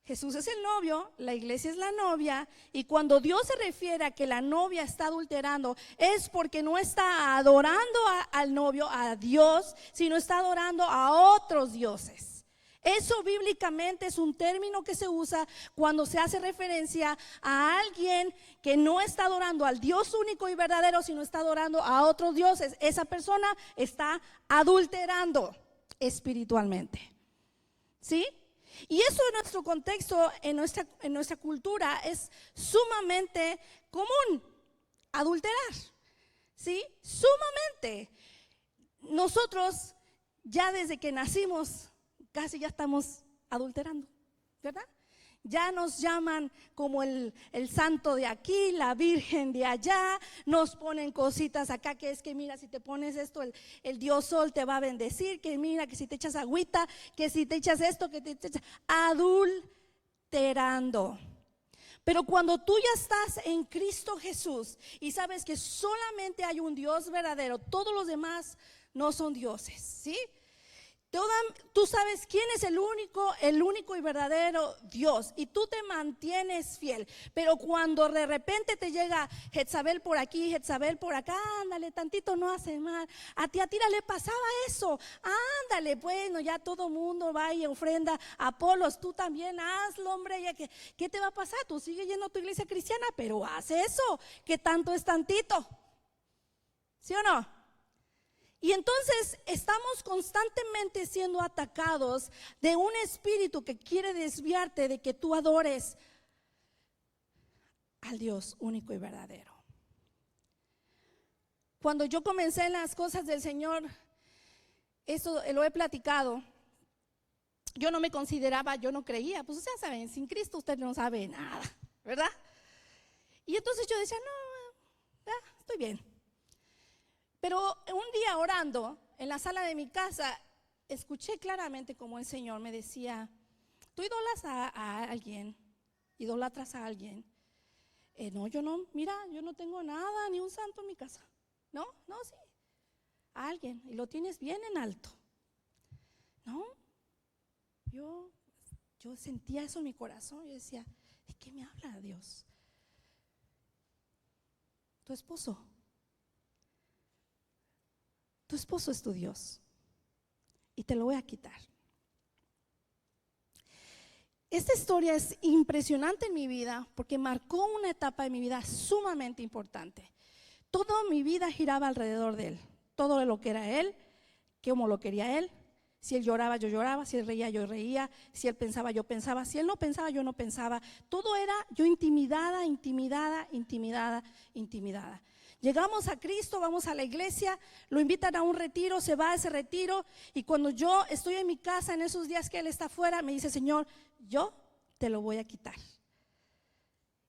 Jesús es el novio, la iglesia es la novia, y cuando Dios se refiere a que la novia está adulterando, es porque no está adorando al novio, a Dios, sino está adorando a otros dioses. Eso bíblicamente es un término que se usa cuando se hace referencia a alguien que no está adorando al Dios único y verdadero, sino está adorando a otros dioses. Esa persona está adulterando espiritualmente. ¿Sí? Y eso en nuestro contexto, en nuestra cultura, es sumamente común, adulterar. ¿Sí? Sumamente. Nosotros ya desde que nacimos casi ya estamos adulterando, ¿verdad? Ya nos llaman como el santo de aquí, la virgen de allá, nos ponen cositas acá que es que mira, si te pones esto, el Dios Sol te va a bendecir, que mira, que si te echas agüita, que si te echas esto, que te echas, adulterando. Pero cuando tú ya estás en Cristo Jesús y sabes que solamente hay un Dios verdadero, todos los demás no son dioses, ¿sí? Tú sabes quién es el único y verdadero Dios, y tú te mantienes fiel. Pero cuando de repente te llega Jezabel por aquí, Jezabel por acá, ándale, tantito no hace mal. A Tiatira le pasaba eso, ándale, bueno, ya todo mundo va y ofrenda a Apolos, tú también hazlo, hombre. Ya ¿qué te va a pasar? Tú sigues yendo a tu iglesia cristiana, pero haz eso, que tanto es tantito. ¿Sí o no? Y entonces estamos constantemente siendo atacados de un espíritu que quiere desviarte de que tú adores al Dios único y verdadero. Cuando yo comencé en las cosas del Señor, eso lo he platicado, yo no me consideraba, yo no creía, pues ustedes saben, sin Cristo usted no sabe nada, ¿verdad? Y entonces yo decía, no, estoy bien. Pero un día orando en la sala de mi casa, escuché claramente como el Señor me decía, tú idolatras a alguien, idolatras a alguien. No, yo no, mira, yo no tengo nada, ni un santo en mi casa. No, sí, a alguien, y lo tienes bien en alto. No, yo sentía eso en mi corazón, yo decía, ¿de qué me habla Dios? Tu esposo. tu esposo es tu Dios y te lo voy a quitar. Esta historia es impresionante en mi vida porque marcó una etapa de mi vida sumamente importante. Toda mi vida giraba alrededor de él, todo lo que era él, cómo lo quería él. Si él lloraba, yo lloraba. Si él reía, yo reía. Si él pensaba, yo pensaba. Si él no pensaba, yo no pensaba. Todo era yo intimidada. Llegamos a Cristo, vamos a la iglesia, lo invitan a un retiro, se va a ese retiro. Y cuando yo estoy en mi casa, en esos días que él está afuera, me dice: Señor, yo te lo voy a quitar.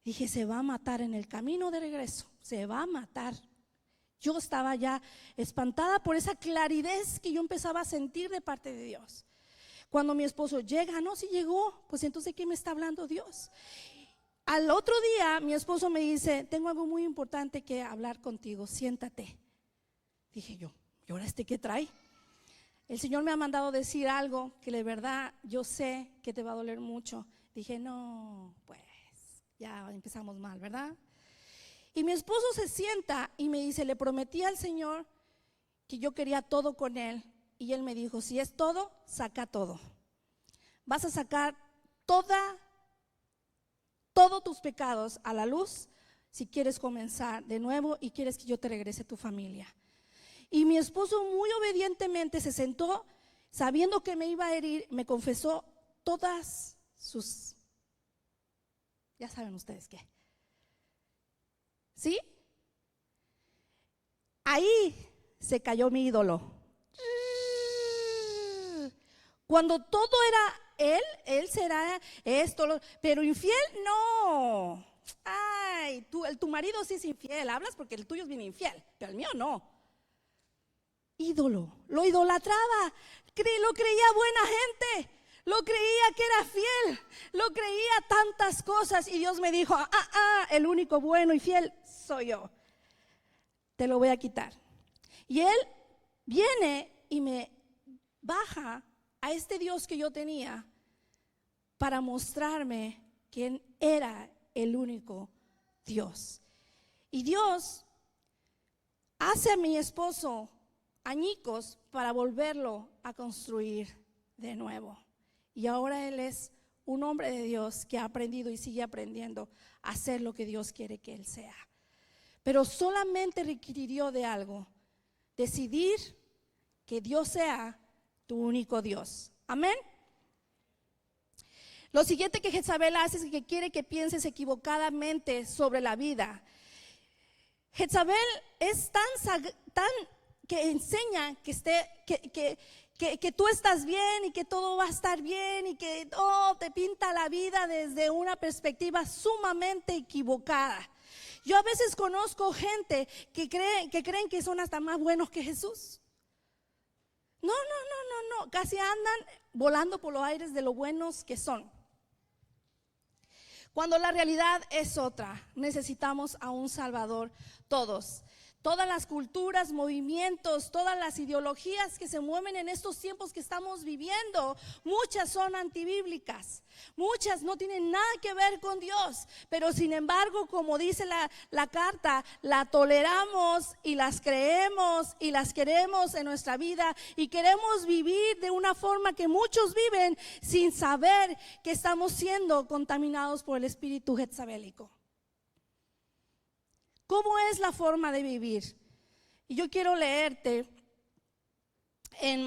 Dije: se va a matar en el camino de regreso, se va a matar. Yo estaba ya espantada por esa claridad que yo empezaba a sentir de parte de Dios. Cuando mi esposo llega, no, si llegó, pues entonces ¿de qué me está hablando Dios? Al otro día mi esposo me dice: tengo algo muy importante que hablar contigo, siéntate. Dije yo: ¿y ahora qué trae? El Señor me ha mandado decir algo que de verdad yo sé que te va a doler mucho. Dije: no, pues ya empezamos mal, ¿verdad? Y mi esposo se sienta y me dice: le prometí al Señor que yo quería todo con él. Y él me dijo: si es todo, saca todo. Vas a sacar todos tus pecados a la luz si quieres comenzar de nuevo y quieres que yo te regrese a tu familia. Y mi esposo muy obedientemente se sentó, sabiendo que me iba a herir, me confesó todas sus, ya saben ustedes qué. ¿Sí? Ahí se cayó mi ídolo. Cuando todo era él será esto, pero infiel no. Ay, tu marido sí es infiel, hablas porque el tuyo es bien infiel, pero el mío no. Ídolo, lo idolatraba, lo creía buena gente, lo creía que era fiel, lo creía tantas cosas. Y Dios me dijo: el único bueno y fiel soy yo, te lo voy a quitar. Y él viene y me baja a este Dios que yo tenía para mostrarme quién era el único Dios. Y Dios hace a mi esposo añicos para volverlo a construir de nuevo. Y ahora él es un hombre de Dios que ha aprendido y sigue aprendiendo a hacer lo que Dios quiere que él sea. Pero solamente requirió de algo: decidir que Dios sea tu único Dios. Amén. Lo siguiente que Jezabel hace es que quiere que pienses equivocadamente sobre la vida. Jezabel es tan que enseña que tú estás bien y que todo va a estar bien y que te pinta la vida desde una perspectiva sumamente equivocada. Yo a veces conozco gente que creen que son hasta más buenos que Jesús. No, casi andan volando por los aires de lo buenos que son. Cuando la realidad es otra, necesitamos a un Salvador todos. Todas las culturas, movimientos, todas las ideologías que se mueven en estos tiempos que estamos viviendo, muchas son antibíblicas, muchas no tienen nada que ver con Dios, pero sin embargo, como dice la carta, la toleramos y las creemos y las queremos en nuestra vida y queremos vivir de una forma que muchos viven sin saber que estamos siendo contaminados por el espíritu jezabelico. ¿Cómo es la forma de vivir? Y yo quiero leerte en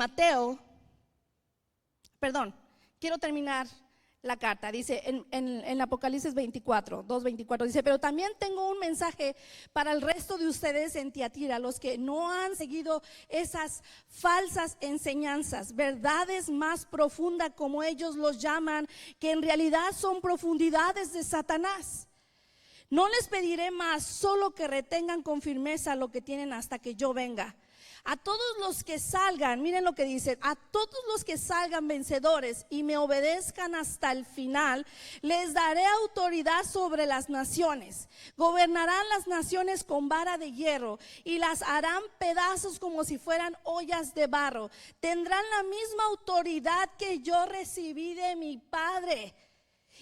quiero terminar la carta. Dice en Apocalipsis 2:24, dice: pero también tengo un mensaje para el resto de ustedes en Tiatira, los que no han seguido esas falsas enseñanzas, verdades más profundas como ellos los llaman, que en realidad son profundidades de Satanás. No les pediré más, solo que retengan con firmeza lo que tienen hasta que yo venga. A todos los que salgan, miren lo que dice: a todos los que salgan vencedores y me obedezcan hasta el final, les daré autoridad sobre las naciones. Gobernarán las naciones con vara de hierro y las harán pedazos como si fueran ollas de barro. Tendrán la misma autoridad que yo recibí de mi Padre.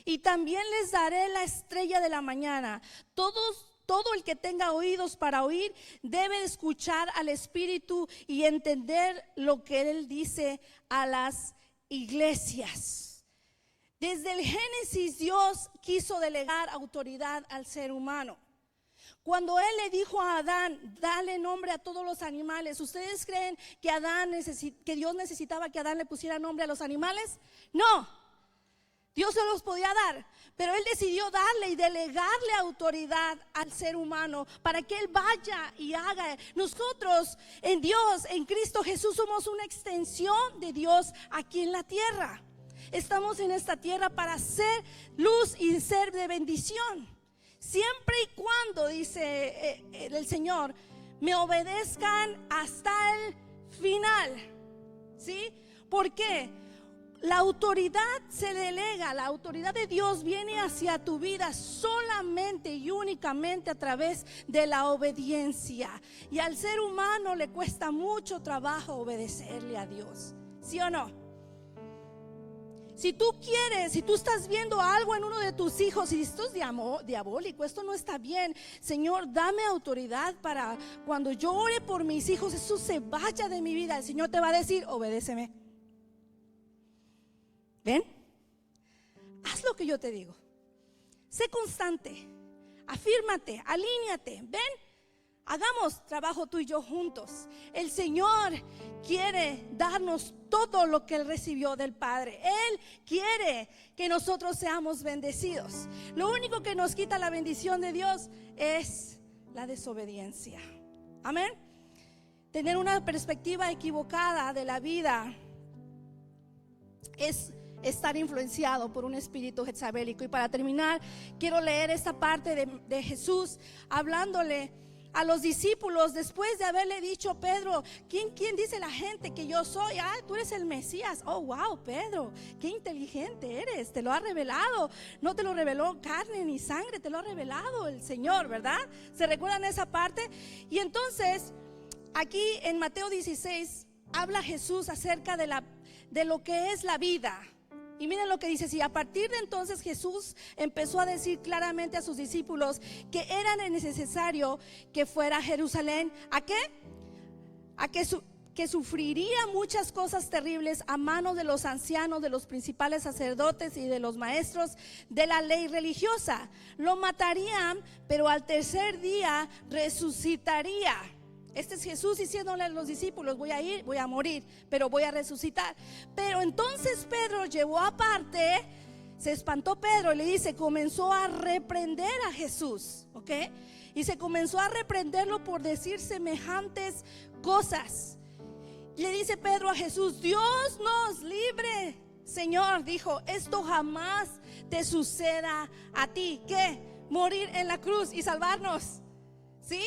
Y también les daré la estrella de la mañana. Todos todo el que tenga oídos para oír debe escuchar al Espíritu y entender lo que Él dice a las iglesias. Desde el Génesis, Dios quiso delegar autoridad al ser humano. Cuando Él le dijo a Adán, dale nombre a todos los animales, ¿ustedes creen que que Dios necesitaba que Adán le pusiera nombre a los animales? No, Dios se los podía dar, pero Él decidió darle y delegarle autoridad al ser humano para que Él vaya y haga. Nosotros en Dios, en Cristo Jesús, somos una extensión de Dios aquí en la tierra. Estamos en esta tierra para ser luz y ser de bendición. Siempre y cuando, dice el Señor, me obedezcan hasta el final. ¿Sí? ¿Por qué? La autoridad se delega, la autoridad de Dios viene hacia tu vida solamente y únicamente a través de la obediencia. Y al ser humano le cuesta mucho trabajo obedecerle a Dios. ¿Sí o no? Si tú quieres, si tú estás viendo algo en uno de tus hijos y esto es diabólico, esto no está bien, Señor, dame autoridad para cuando yo ore por mis hijos, eso se vaya de mi vida. El Señor te va a decir, obedéceme. ¿Ven? Haz lo que yo te digo. Sé constante, afírmate, alíñate. ¿Ven? Hagamos trabajo tú y yo juntos. El Señor quiere darnos todo lo que Él recibió del Padre. Él quiere que nosotros seamos bendecidos. Lo único que nos quita la bendición de Dios es la desobediencia. Amén. Tener una perspectiva equivocada de la vida es estar influenciado por un espíritu jezabélico. Y para terminar, quiero leer esta parte de Jesús hablándole a los discípulos después de haberle dicho: Pedro, ¿quién dice la gente que yo soy? Ah, tú eres el Mesías. Oh, wow, Pedro, qué inteligente eres, te lo ha revelado. No te lo reveló carne ni sangre, te lo ha revelado el Señor, ¿verdad? ¿Se recuerdan esa parte? Y entonces aquí en Mateo 16 habla Jesús acerca de lo que es la vida. Y miren lo que dice: si a partir de entonces Jesús empezó a decir claramente a sus discípulos que era necesario que fuera a Jerusalén. ¿A qué? Que sufriría muchas cosas terribles a manos de los ancianos, de los principales sacerdotes y de los maestros de la ley religiosa. Lo matarían, pero al tercer día resucitaría. Este es Jesús diciéndole a los discípulos: voy a ir, voy a morir, pero voy a resucitar. Pero entonces Pedro llevó aparte, se espantó Pedro y le dice, comenzó a reprender a Jesús, ¿ok? Y se comenzó a reprenderlo por decir semejantes cosas. Le dice Pedro a Jesús: Dios nos libre, Señor, dijo, esto jamás te suceda a ti. ¿Qué? Morir en la cruz y salvarnos, ¿sí?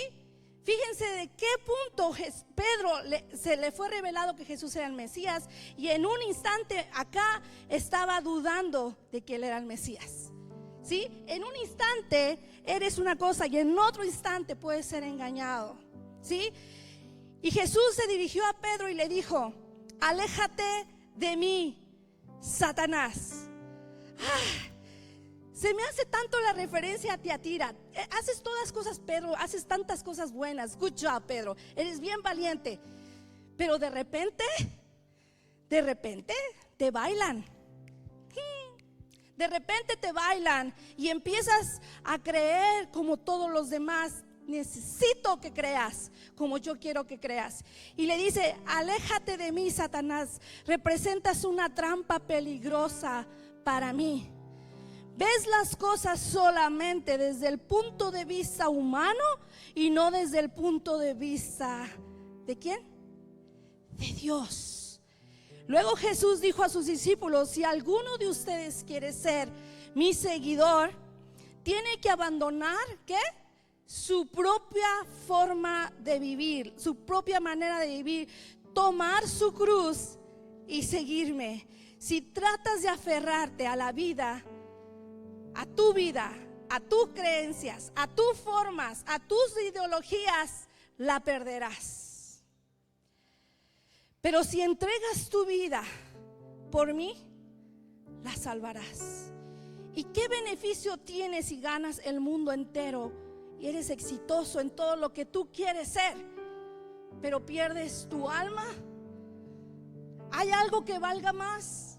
Fíjense de qué punto Pedro se le fue revelado que Jesús era el Mesías, y en un instante acá estaba dudando de que Él era el Mesías. ¿Sí? En un instante eres una cosa y en otro instante puedes ser engañado. ¿Sí? Y Jesús se dirigió a Pedro y le dijo: aléjate de mí, Satanás. Se me hace tanto la referencia a Tiatira. Haces todas cosas, Pedro, haces tantas cosas buenas. Good job, Pedro, eres bien valiente. Pero de repente te bailan. De repente te bailan y empiezas a creer como todos los demás. Necesito que creas como yo quiero que creas. Y le dice: aléjate de mí, Satanás. Representas una trampa peligrosa para mí. Ves las cosas solamente desde el punto de vista humano y no desde el punto de vista ¿de quién? De Dios. Luego Jesús dijo a sus discípulos: si alguno de ustedes quiere ser mi seguidor, tiene que abandonar ¿qué? Su propia forma de vivir, su propia manera de vivir, tomar su cruz y seguirme. Si tratas de aferrarte a la vida, a tu vida, a tus creencias, a tus formas, a tus ideologías, la perderás. Pero si entregas tu vida por mí, la salvarás. ¿Y qué beneficio tienes si ganas el mundo entero y eres exitoso en todo lo que tú quieres ser, pero pierdes tu alma. ¿Hay algo que valga más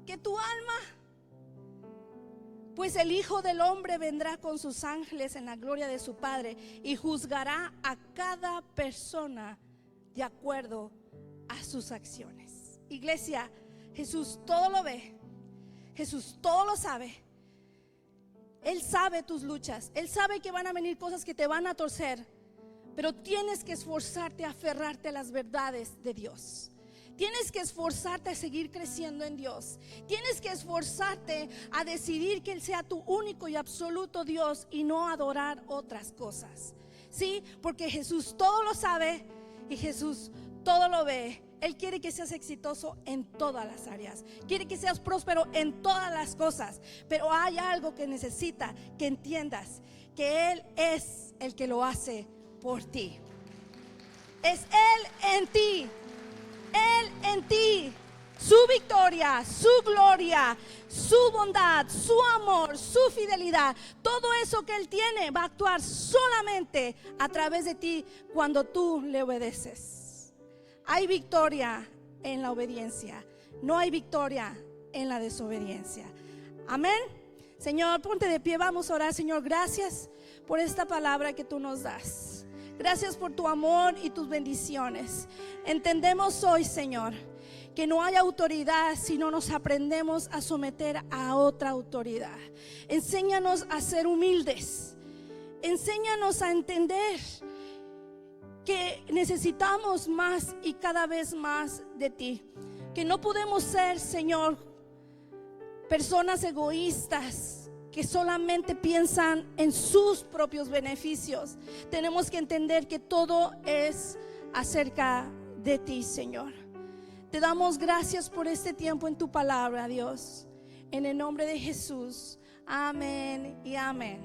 que tu alma? Pues el Hijo del Hombre vendrá con sus ángeles en la gloria de su Padre y juzgará a cada persona de acuerdo a sus acciones. Iglesia, Jesús todo lo ve, Jesús todo lo sabe. Él sabe tus luchas, Él sabe que van a venir cosas que te van a torcer, pero tienes que esforzarte a aferrarte a las verdades de Dios. Tienes que esforzarte a seguir creciendo en Dios. Tienes que esforzarte a decidir que Él sea tu único y absoluto Dios y no adorar otras cosas. ¿Sí? Porque Jesús todo lo sabe y Jesús todo lo ve. Él quiere que seas exitoso en todas las áreas. Quiere que seas próspero en todas las cosas. Pero hay algo que necesita que entiendas: que Él es el que lo hace por ti. Es Él en ti. Él en ti, su victoria, su gloria, su bondad, su amor, su fidelidad, todo eso que Él tiene va a actuar solamente a través de ti cuando tú le obedeces. Hay victoria en la obediencia, no hay victoria en la desobediencia. Amén. Señor, ponte de pie, vamos a orar. Señor, gracias por esta palabra que tú nos das. Gracias por tu amor y tus bendiciones. Entendemos hoy, Señor, que no hay autoridad si no nos aprendemos a someter a otra autoridad. Enséñanos a ser humildes. Enséñanos a entender que necesitamos más y cada vez más de ti. Que no podemos ser, Señor, personas egoístas que solamente piensan en sus propios beneficios. Tenemos que entender que todo es acerca de ti, Señor. Te damos gracias por este tiempo en tu palabra, Dios. En el nombre de Jesús. Amén y amén.